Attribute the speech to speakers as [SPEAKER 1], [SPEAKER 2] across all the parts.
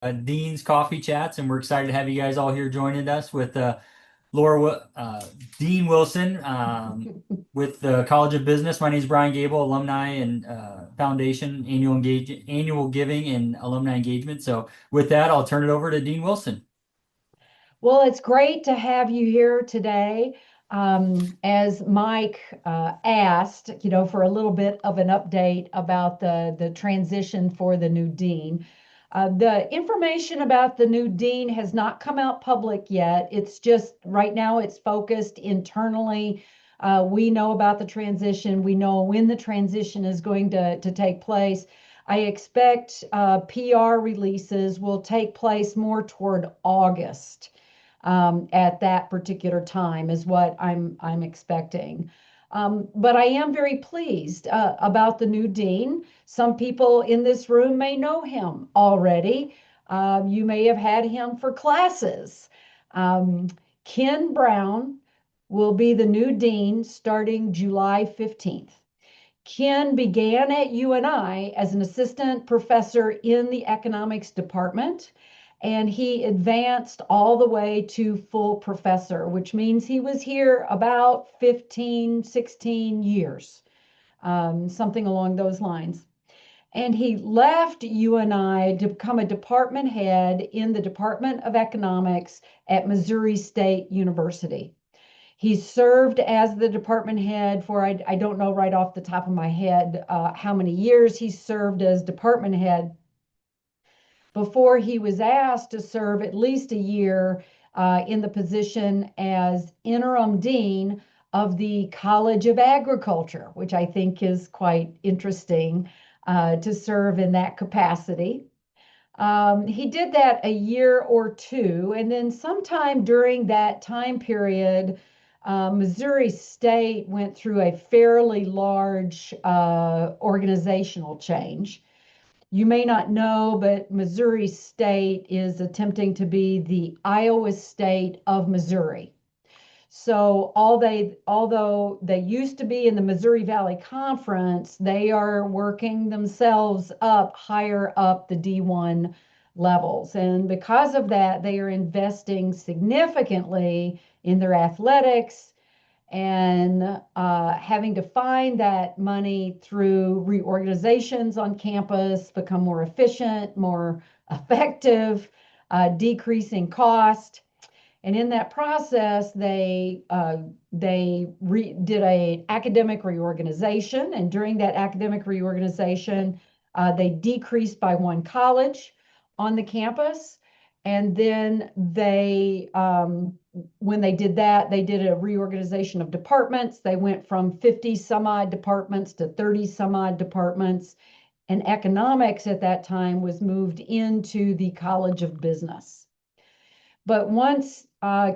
[SPEAKER 1] Dean's Coffee Chats, and we're excited to have you guys all here joining us with Laura, Dean Wilson with the College of Business. My name is Brian Gable, alumni and foundation annual giving and alumni engagement. So with that, I'll turn it over to Dean Wilson.
[SPEAKER 2] Well, it's great to have you here today. As Mike asked, for a little bit of an update about the transition for the new dean. The information about the new dean has not come out public yet. It's just right now it's focused internally. We know about the transition. We know when the transition is going to take place. I expect PR releases will take place more toward August at that particular time is what I'm expecting. But I am very pleased about the new dean. Some people in this room may know him already. You may have had him for classes. Um, Ken Brown will be the new dean starting July 15th. Ken began at UNI as an assistant professor in the economics department, and he advanced all the way to full professor, which means he was here about 15, 16 years, something along those lines. And he left UNI to become a department head in the Department of Economics at Missouri State University. He served as the department head for, I don't know right off the top of my head how many years he served as department head before he was asked to serve at least a year in the position as interim dean of the College of Agriculture, which I think is quite interesting to serve in that capacity. He did that a year or two, and then sometime during that time period, Missouri State went through a fairly large organizational change. You may not know, but Missouri State is attempting to be the Iowa State of Missouri. So although they used to be in the Missouri Valley Conference, they are working themselves up higher up the D1 levels. And because of that, they are investing significantly in their athletics and having to find that money through reorganizations on campus, become more efficient, more effective, decreasing cost. And in that process, they did a academic reorganization, and during that academic reorganization, they decreased by one college on the campus, and then when they did that, they did a reorganization of departments. They went from 50 some odd departments to 30 some odd departments, and economics at that time was moved into the College of Business. But once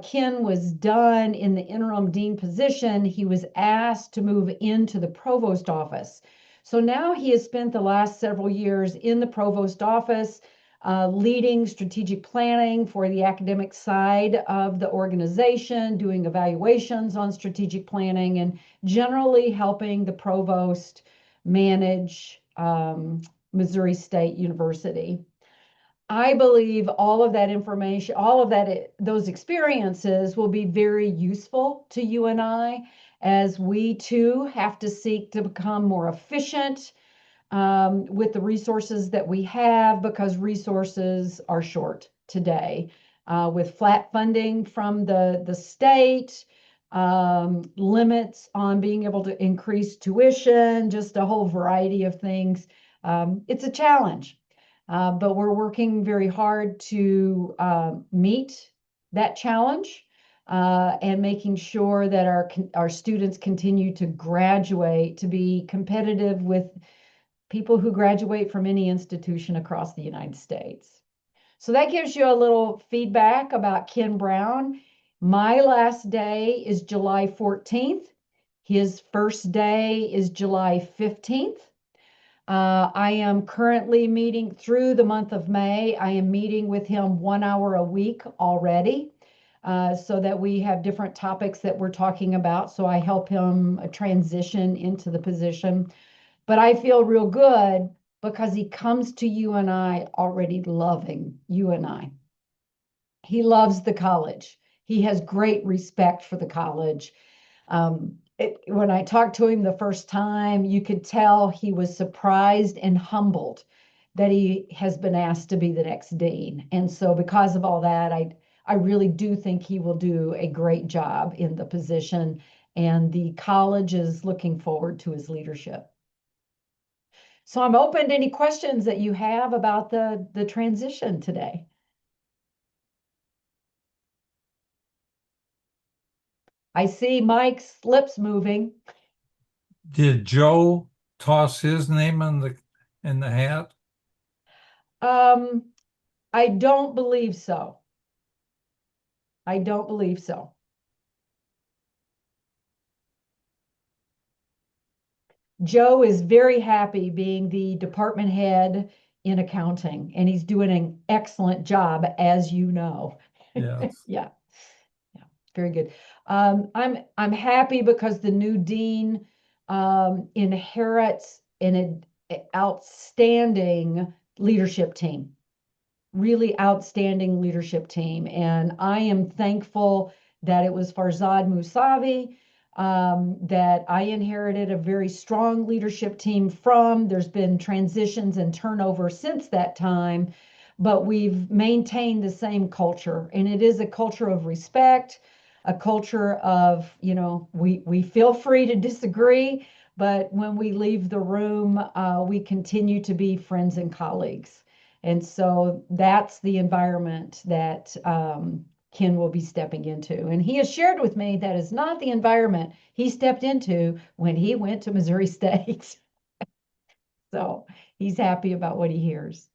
[SPEAKER 2] Ken was done in the interim dean position, he was asked to move into the provost office. So now he has spent the last several years in the provost office, leading strategic planning for the academic side of the organization, doing evaluations on strategic planning, and generally helping the provost manage Missouri State University. I believe all of that information, all of those experiences will be very useful to you and I as we too have to seek to become more efficient with the resources that we have because resources are short today. With flat funding from the state, limits on being able to increase tuition, just a whole variety of things. It's a challenge. But we're working very hard to meet that challenge and making sure that our students continue to graduate to be competitive with people who graduate from any institution across the United States. So that gives you a little feedback about Ken Brown. My last day is July 14th. His first day is July 15th. I am currently meeting through the month of May. I am meeting with him 1 hour a week already so that we have different topics that we're talking about. So I help him transition into the position. But I feel real good because he comes to you and I already loving you and I. He loves the college. He has great respect for the college. When I talked to him the first time, you could tell he was surprised and humbled that he has been asked to be the next dean. And so, because of all that, I really do think he will do a great job in the position. And the college is looking forward to his leadership. So, I'm open to any questions that you have about the transition today. I see Mike's lips moving.
[SPEAKER 3] Did Joe toss his name in the hat?
[SPEAKER 2] Um, I don't believe so. I don't believe so. Joe is very happy being the department head in accounting, and he's doing an excellent job, as you know.
[SPEAKER 3] Yes.
[SPEAKER 2] Yeah, yeah, very good. I'm happy because the new dean inherits an outstanding leadership team, really outstanding leadership team. And I am thankful that it was Farzad Mousavi that I inherited a very strong leadership team from. There's been transitions and turnover since that time, but we've maintained the same culture. And it is a culture of respect, a culture of, we feel free to disagree, but when we leave the room, we continue to be friends and colleagues. And so that's the environment that Ken will be stepping into. And he has shared with me that is not the environment he stepped into when he went to Missouri State. So he's happy about what he hears.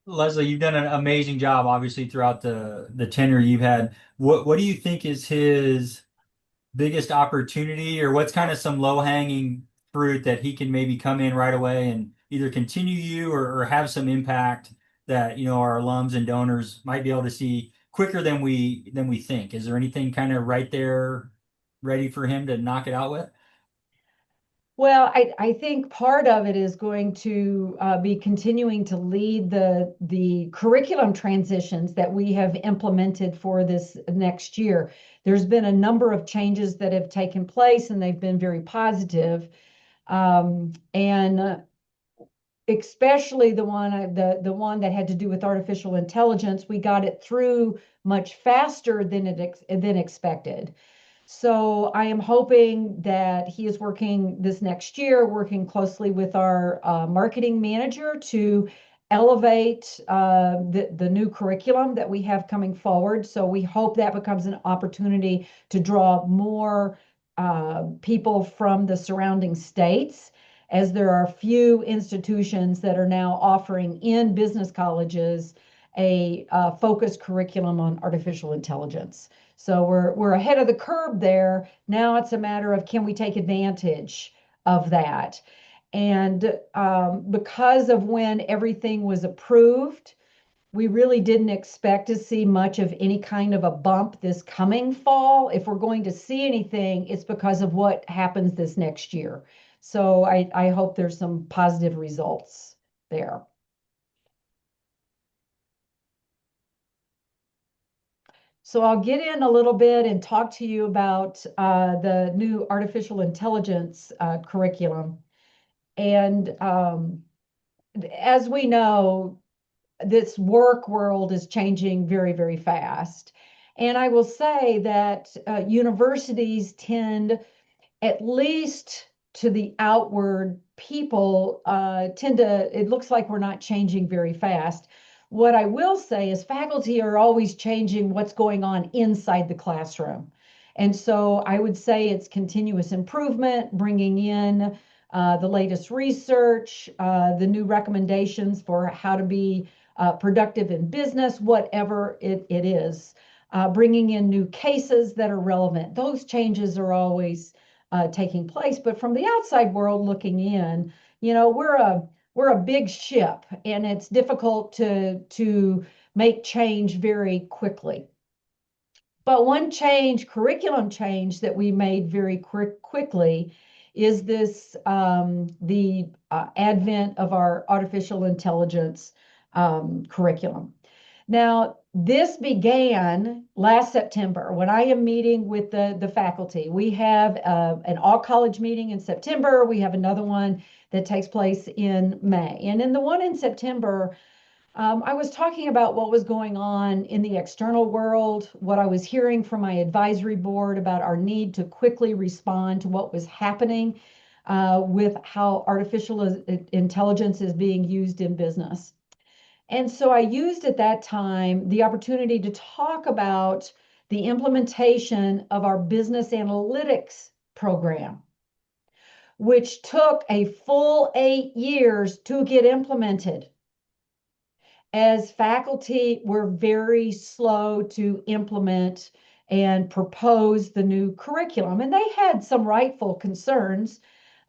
[SPEAKER 1] Leslie, you've done an amazing job, obviously, throughout the tenure you've had. What do you think is his biggest opportunity, or what's kind of some low-hanging fruit that he can maybe come in right away and either continue you or have some impact that, our alums and donors might be able to see quicker than we think? Is there anything kind of right there ready for him to knock it out with?
[SPEAKER 2] Well, I think part of it is going to be continuing to lead the curriculum transitions that we have implemented for this next year. There's been a number of changes that have taken place, and they've been very positive. And especially the one that had to do with artificial intelligence, we got it through much faster than expected. So I am hoping that he is working this next year, working closely with our marketing manager to elevate the new curriculum that we have coming forward. So we hope that becomes an opportunity to draw more people from the surrounding states, as there are few institutions that are now offering in business colleges a focused curriculum on artificial intelligence. So we're ahead of the curve there. Now it's a matter of, can we take advantage of that? And because of when everything was approved, we really didn't expect to see much of any kind of a bump this coming fall. If we're going to see anything, it's because of what happens this next year. So I hope there's some positive results there. So I'll get in a little bit and talk to you about the new artificial intelligence curriculum. And as we know, this work world is changing very, very fast. And I will say that universities tend, at least to the outward people, tend to, it looks like we're not changing very fast. What I will say is faculty are always changing what's going on inside the classroom. And so I would say it's continuous improvement, bringing in the latest research, the new recommendations for how to be productive in business, whatever it is, bringing in new cases that are relevant. Those changes are always taking place. But from the outside world looking in, we're a big ship, and it's difficult to make change very quickly. But one change, curriculum change that we made very quickly is this the advent of our artificial intelligence curriculum. Now, this began last September when I am meeting with the faculty. We have an all-college meeting in September. We have another one that takes place in May. And in the one in September, I was talking about what was going on in the external world, what I was hearing from my advisory board about our need to quickly respond to what was happening with how artificial intelligence is being used in business. And so I used at that time the opportunity to talk about the implementation of our business analytics program, which took a full 8 years to get implemented, as faculty were very slow to implement and propose the new curriculum. And they had some rightful concerns.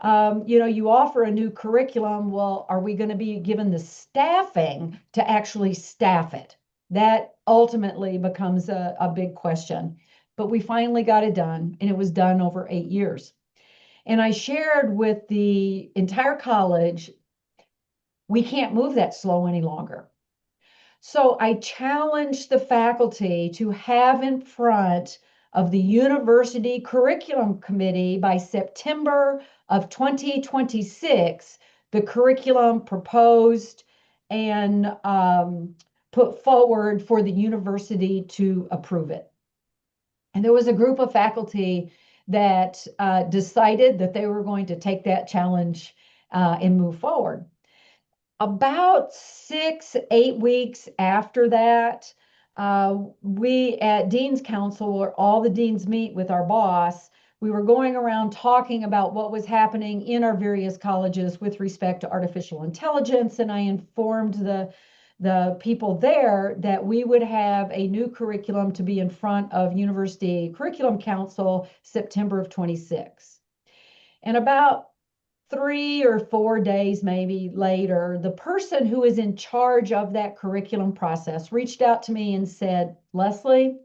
[SPEAKER 2] You offer a new curriculum. Well, are we going to be given the staffing to actually staff it? That ultimately becomes a big question. But we finally got it done, and it was done over 8 years. And I shared with the entire college, we can't move that slow any longer. So I challenged the faculty to have in front of the university curriculum committee by September of 2026, the curriculum proposed and put forward for the university to approve it. And there was a group of faculty that decided that they were going to take that challenge and move forward. About 6, 8 weeks after that, we at Dean's Council, where all the deans meet with our boss, we were going around talking about what was happening in our various colleges with respect to artificial intelligence. And I informed the people there that we would have a new curriculum to be in front of University Curriculum Council September of 26. And about 3 or 4 days maybe later, the person who is in charge of that curriculum process reached out to me and said, Leslie,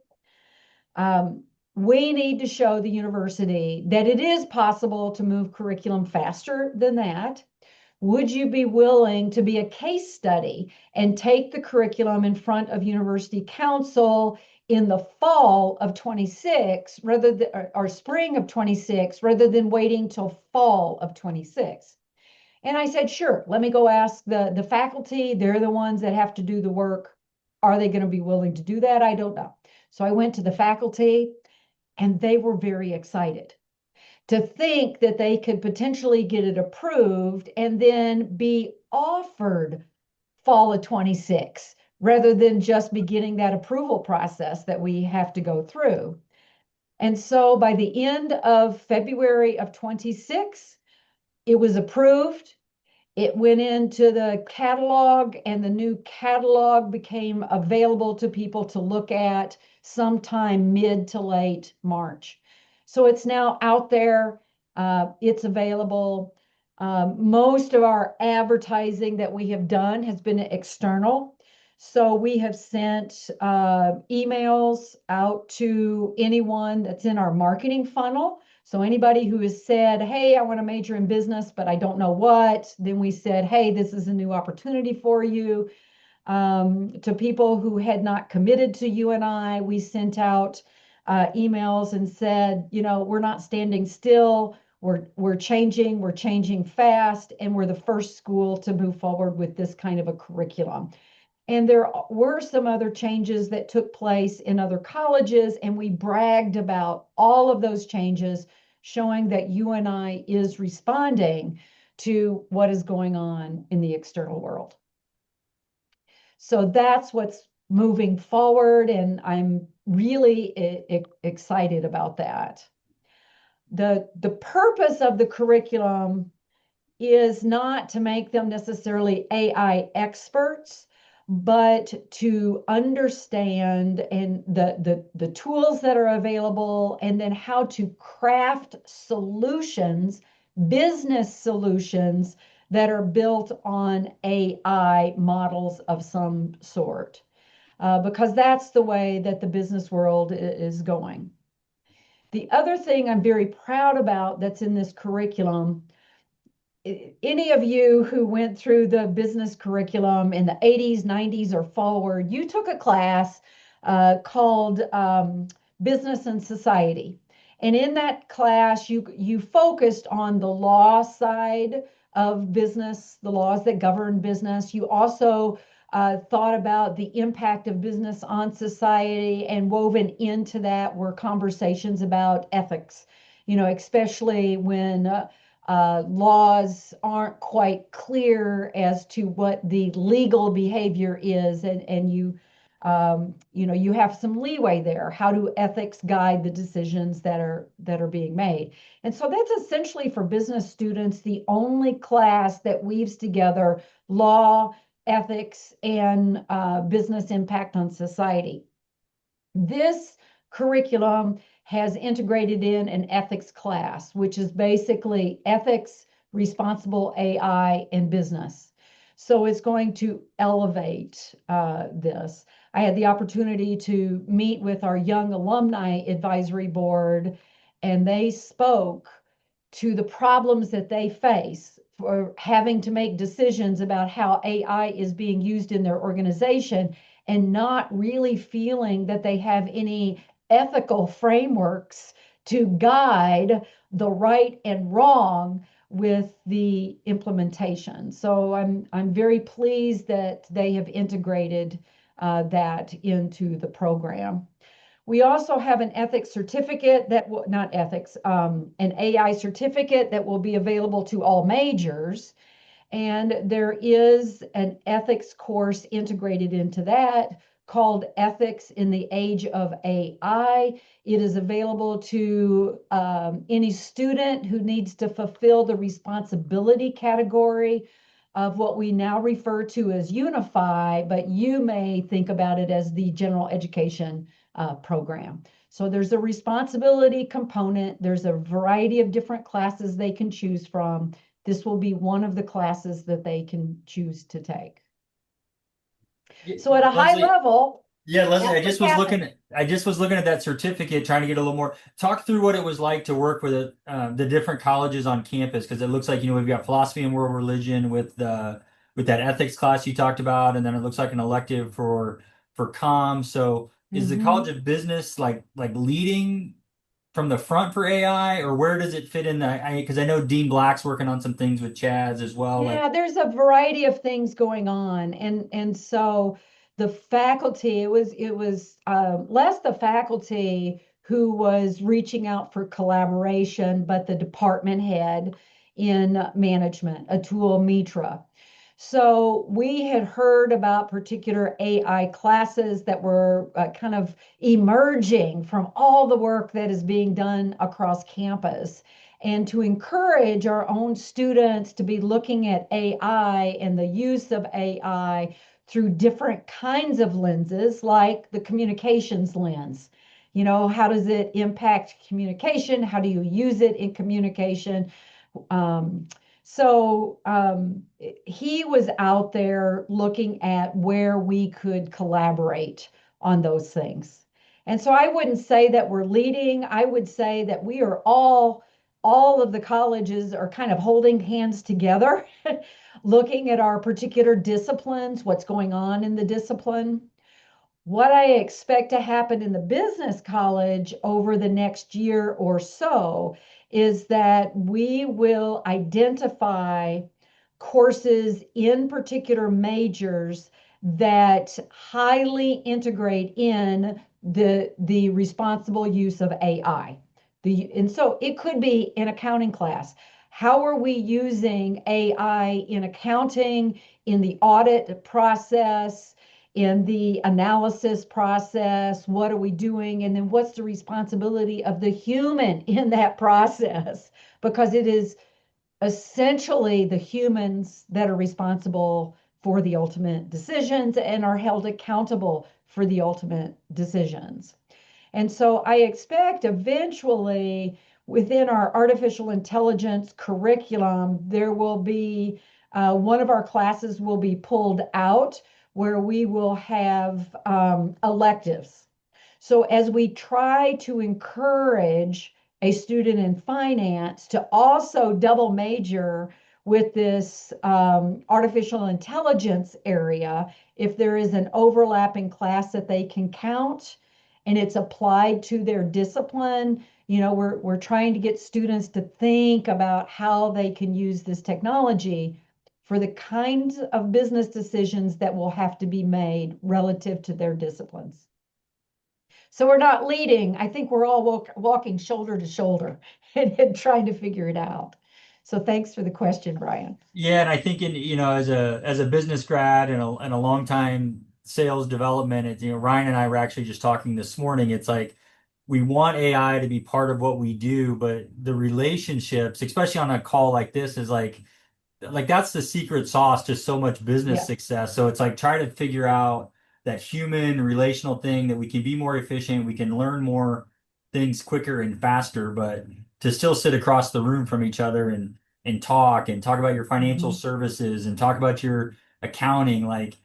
[SPEAKER 2] we need to show the university that it is possible to move curriculum faster than that. Would you be willing to be a case study and take the curriculum in front of University Council in the fall of 26 rather than, or spring of 26, rather than waiting till fall of 26? And I said, sure, let me go ask the faculty. They're the ones that have to do the work. Are they going to be willing to do that? I don't know. So I went to the faculty, and they were very excited to think that they could potentially get it approved and then be offered fall of 26 rather than just beginning that approval process that we have to go through. And so by the end of February of 26, it was approved. It went into the catalog, and the new catalog became available to people to look at sometime mid to late March. So it's now out there. It's available. Most of our advertising that we have done has been external. So we have sent emails out to anyone that's in our marketing funnel. So anybody who has said, hey, I want to major in business, but I don't know what, then we said, hey, this is a new opportunity for you. To people who had not committed to UNI, we sent out emails and said, we're not standing still. We're changing fast, and we're the first school to move forward with this kind of a curriculum. And there were some other changes that took place in other colleges, and we bragged about all of those changes, showing that UNI is responding to what is going on in the external world. So that's what's moving forward, and I'm really excited about that. The purpose of the curriculum is not to make them necessarily AI experts, but to understand and the tools that are available, and then how to craft solutions, business solutions that are built on AI models of some sort, because that's the way that the business world is going. The other thing I'm very proud about that's in this curriculum, any of you who went through the business curriculum in the 80s, 90s, or forward, you took a class called Business and Society. And in that class, you focused on the law side of business, the laws that govern business. You also thought about the impact of business on society, and woven into that were conversations about ethics, especially when laws aren't quite clear as to what the legal behavior is, and you have some leeway there. How do ethics guide the decisions that are being made? And so that's essentially, for business students, the only class that weaves together law, ethics, and business impact on society. This curriculum has integrated in an ethics class, which is basically ethics, responsible AI, and business. So it's going to elevate this. I had the opportunity to meet with our Young Alumni Advisory Board, and they spoke to the problems that they face for having to make decisions about how AI is being used in their organization, and not really feeling that they have any ethical frameworks to guide the right and wrong with the implementation. So I'm very pleased that they have integrated that into the program. We also have an ethics certificate that will, not ethics, an AI certificate that will be available to all majors. And there is an ethics course integrated into that called Ethics in the Age of AI. It is available to any student who needs to fulfill the responsibility category of what we now refer to as Unify, but you may think about it as the general education program. So there's a responsibility component. There's a variety of different classes they can choose from. This will be one of the classes that they can choose to take. So at a high
[SPEAKER 1] Leslie,
[SPEAKER 2] level,
[SPEAKER 1] yeah, Leslie,
[SPEAKER 2] that's what's happening.
[SPEAKER 1] I just was looking at that certificate, trying to get a little more. Talk through what it was like to work with the different colleges on campus, because it looks like, we've got philosophy and world religion with with that ethics class you talked about, and then it looks like an elective for comm. So is the College
[SPEAKER 2] Mhm.
[SPEAKER 1] of Business like leading from the front for AI, or where does it fit in because I know Dean Black's working on some things with Chads as well.
[SPEAKER 2] Yeah,
[SPEAKER 1] Like,
[SPEAKER 2] there's a variety of things going on, and so the faculty, it was less the faculty who was reaching out for collaboration, but the department head in management, Atul Mitra. So we had heard about particular AI classes that were kind of emerging from all the work that is being done across campus, and to encourage our own students to be looking at AI and the use of AI through different kinds of lenses, like the communications lens. How does it impact communication? How do you use it in communication? Um, so he was out there looking at where we could collaborate on those things. And so I wouldn't say that we're leading. I would say that we are all of the colleges are kind of holding hands together, looking at our particular disciplines, what's going on in the discipline. What I expect to happen in the business college over the next year or so is that we will identify courses in particular majors that highly integrate in the responsible use of AI. And so it could be an accounting class. How are we using AI in accounting, in the audit process, in the analysis process? What are we doing? And then what's the responsibility of the human in that process? Because it is essentially the humans that are responsible for the ultimate decisions and are held accountable for the ultimate decisions. And so I expect eventually within our artificial intelligence curriculum, there will be one of our classes will be pulled out where we will have electives. So as we try to encourage a student in finance to also double major with this artificial intelligence area, if there is an overlapping class that they can count and it's applied to their discipline, we're trying to get students to think about how they can use this technology for the kinds of business decisions that will have to be made relative to their disciplines. So we're not leading. I think we're all walking shoulder to shoulder and trying to figure it out. So thanks for the question, Brian.
[SPEAKER 1] Yeah, and I think as a business grad and a long time sales development, Ryan and I were actually just talking this morning. It's like we want AI to be part of what we do, but the relationships, especially on a call like this, is like that's the secret sauce to so much business
[SPEAKER 2] Yeah.
[SPEAKER 1] success. So it's like try to figure out that human relational thing that we can be more efficient, we can learn more things quicker and faster, but to still sit across the room from each other and talk about your financial
[SPEAKER 2] Mhm.
[SPEAKER 1] services and talk about your accounting. Like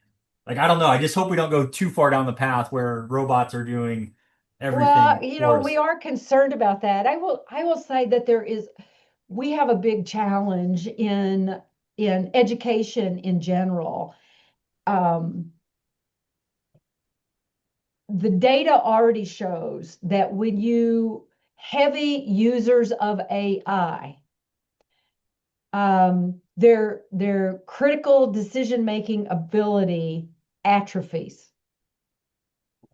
[SPEAKER 1] I don't know. I just hope we don't go too far down the path where robots are doing
[SPEAKER 2] Well,
[SPEAKER 1] everything for
[SPEAKER 2] we
[SPEAKER 1] us.
[SPEAKER 2] are concerned about that. I will say that we have a big challenge in education in general. Um, the data already shows that when you heavy users of AI, their critical decision-making ability atrophies.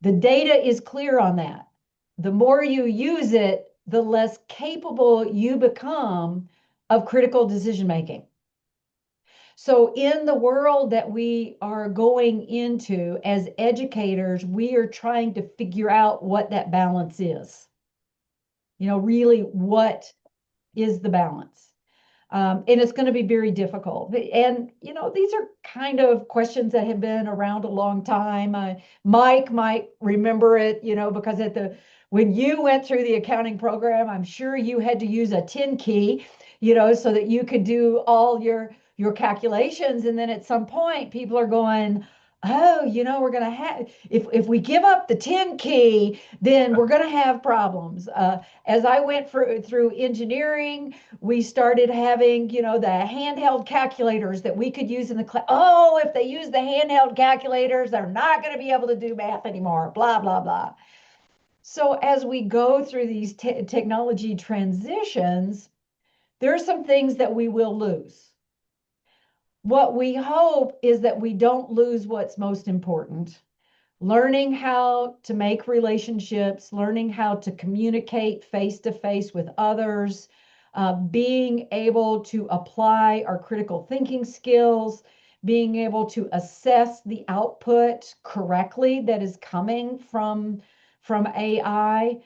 [SPEAKER 2] The data is clear on that. The more you use it, the less capable you become of critical decision making. So, in the world that we are going into as educators, we are trying to figure out what that balance is. Really, what is the balance? And it's going to be very difficult. And, these are kind of questions that have been around a long time. Mike might remember it, because when you went through the accounting program, I'm sure you had to use a 10 key, so that you could do all your calculations. And then at some point, people are going, oh, we're going to have, if we give up the 10 key, then we're going to have problems. As I went through engineering, we started having, the handheld calculators that we could use in the class. Oh, if they use the handheld calculators, they're not going to be able to do math anymore, blah, blah, blah. So as we go through these technology transitions, there are some things that we will lose. What we hope is that we don't lose what's most important. Learning how to make relationships, learning how to communicate face to face with others, being able to apply our critical thinking skills, being able to assess the output correctly that is coming from AI.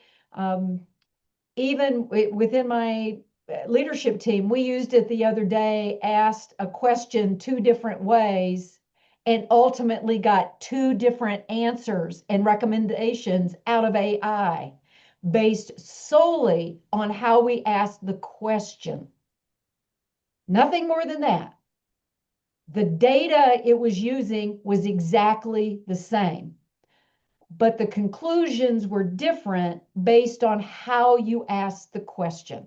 [SPEAKER 2] Even within my leadership team, we used it the other day, asked a question two different ways, and ultimately got two different answers and recommendations out of AI based solely on how we asked the question. Nothing more than that. The data it was using was exactly the same, but the conclusions were different based on how you asked the question.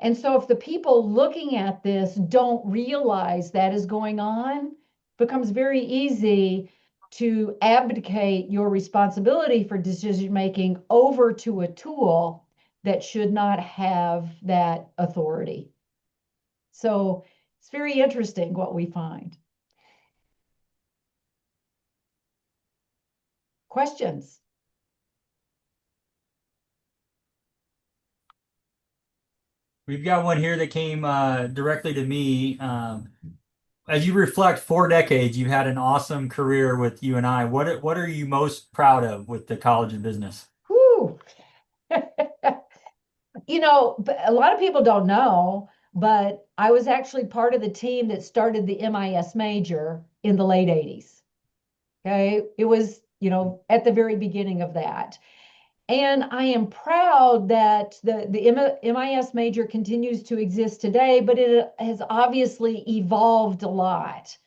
[SPEAKER 2] And so if the people looking at this don't realize that is going on, it becomes very easy to abdicate your responsibility for decision making over to a tool that should not have that authority. So it's very interesting what we find. Questions?
[SPEAKER 1] We've got one here that came directly to me. As you reflect 4 decades, you've had an awesome career with you and I. What are you most proud of with the College of Business?
[SPEAKER 2] Whew. A lot of people don't know, but I was actually part of the team that started the MIS major in the late 80s. Okay. It was, at the very beginning of that. And I am proud that the MIS major continues to exist today, but it has obviously evolved a lot.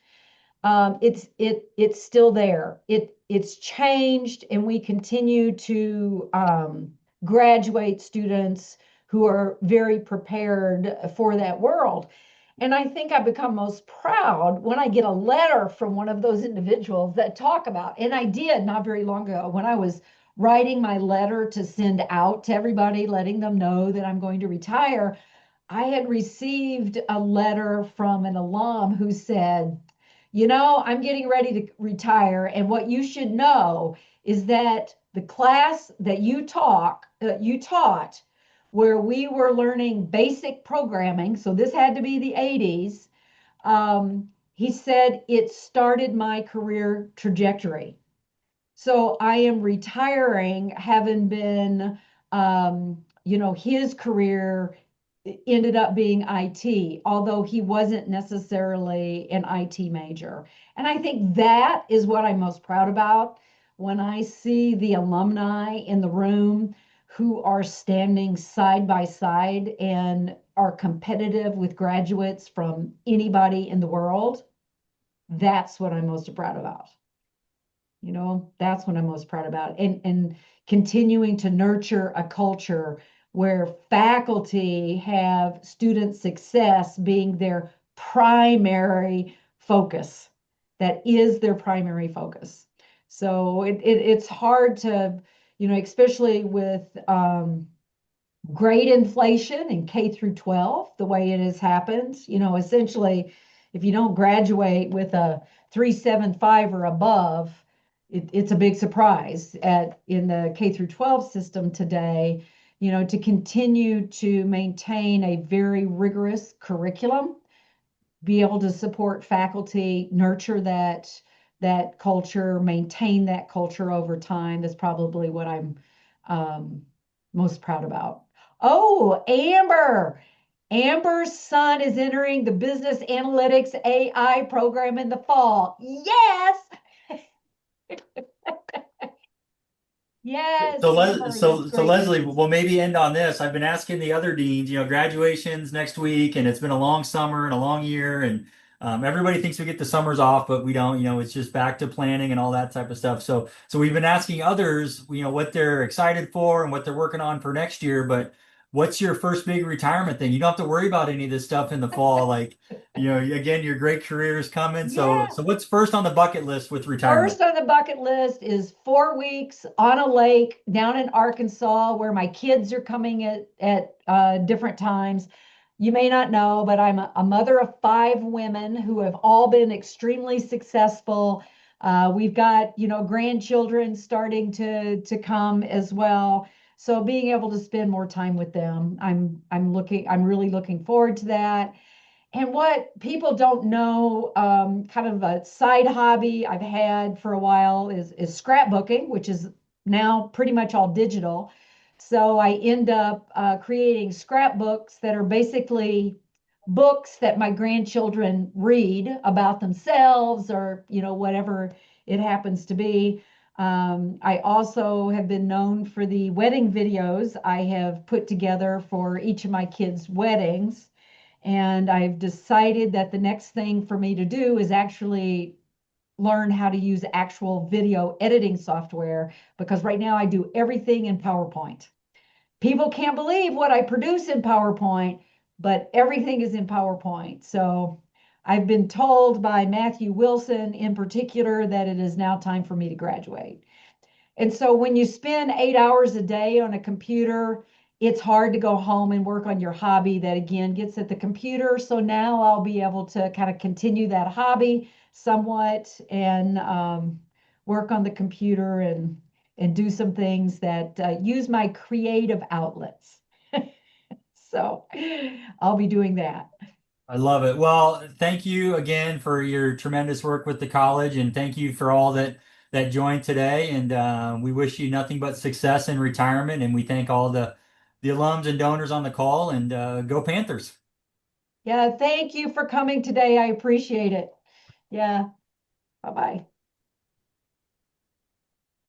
[SPEAKER 2] It's still there. it's changed, and we continue to graduate students who are very prepared for that world. And I think I become most proud when I get a letter from one of those individuals that talk about, and I did not very long ago when I was writing my letter to send out to everybody, letting them know that I'm going to retire. I had received a letter from an alum who said, I'm getting ready to retire, and what you should know is that the class that you taught, where we were learning basic programming, so this had to be the 80s. He said it started my career trajectory. So I am retiring, having been, his career ended up being IT, although he wasn't necessarily an IT major. And I think that is what I'm most proud about when I see the alumni in the room who are standing side by side and are competitive with graduates from anybody in the world. That's what I'm most proud about. That's what I'm most proud about. And continuing to nurture a culture where faculty have student success being their primary focus. That is their primary focus. So it's hard to, especially with grade inflation in K through 12, the way it has happened, essentially, if you don't graduate with a 3.75 or above, it's a big surprise in the K through 12 system today, to continue to maintain a very rigorous curriculum, be able to support faculty, nurture that culture, maintain that culture over time. That's probably what I'm most proud about. Oh, Amber. Amber's son is entering the business analytics AI program in the fall. Yes. Yes, Amber, that's
[SPEAKER 1] So
[SPEAKER 2] great
[SPEAKER 1] Leslie,
[SPEAKER 2] news.
[SPEAKER 1] we'll maybe end on this. I've been asking the other deans, graduation's next week, and it's been a long summer and a long year, and everybody thinks we get the summers off, but we don't. It's just back to planning and all that type of stuff. So we've been asking others, what they're excited for and what they're working on for next year. But what's your first big retirement thing? You don't have to worry about any of this stuff in the fall. Like, again, your great career is coming. So
[SPEAKER 2] Yeah.
[SPEAKER 1] so what's first on the bucket list with retirement?
[SPEAKER 2] First on the bucket list is 4 weeks on a lake down in Arkansas where my kids are coming at different times. You may not know, but I'm a mother of 5 women who have all been extremely successful. We've got, grandchildren starting to come as well. So being able to spend more time with them, I'm really looking forward to that. And what people don't know, kind of a side hobby I've had for a while is scrapbooking, which is now pretty much all digital. So I end up creating scrapbooks that are basically books that my grandchildren read about themselves or, whatever it happens to be. I also have been known for the wedding videos I have put together for each of my kids' weddings. And I've decided that the next thing for me to do is actually learn how to use actual video editing software because right now I do everything in PowerPoint. People can't believe what I produce in PowerPoint, but everything is in PowerPoint. So I've been told by Matthew Wilson in particular that it is now time for me to graduate. And so when you spend 8 hours a day on a computer, it's hard to go home and work on your hobby that again gets at the computer. So now I'll be able to kind of continue that hobby somewhat and work on the computer and do some things that use my creative outlets. So I'll be doing that.
[SPEAKER 1] I love it. Well, thank you again for your tremendous work with the college, and thank you for all that joined today. And we wish you nothing but success in retirement. And we thank all the alums and donors on the call. And go Panthers!
[SPEAKER 2] Yeah, thank you for coming today. I appreciate it. Yeah, bye bye.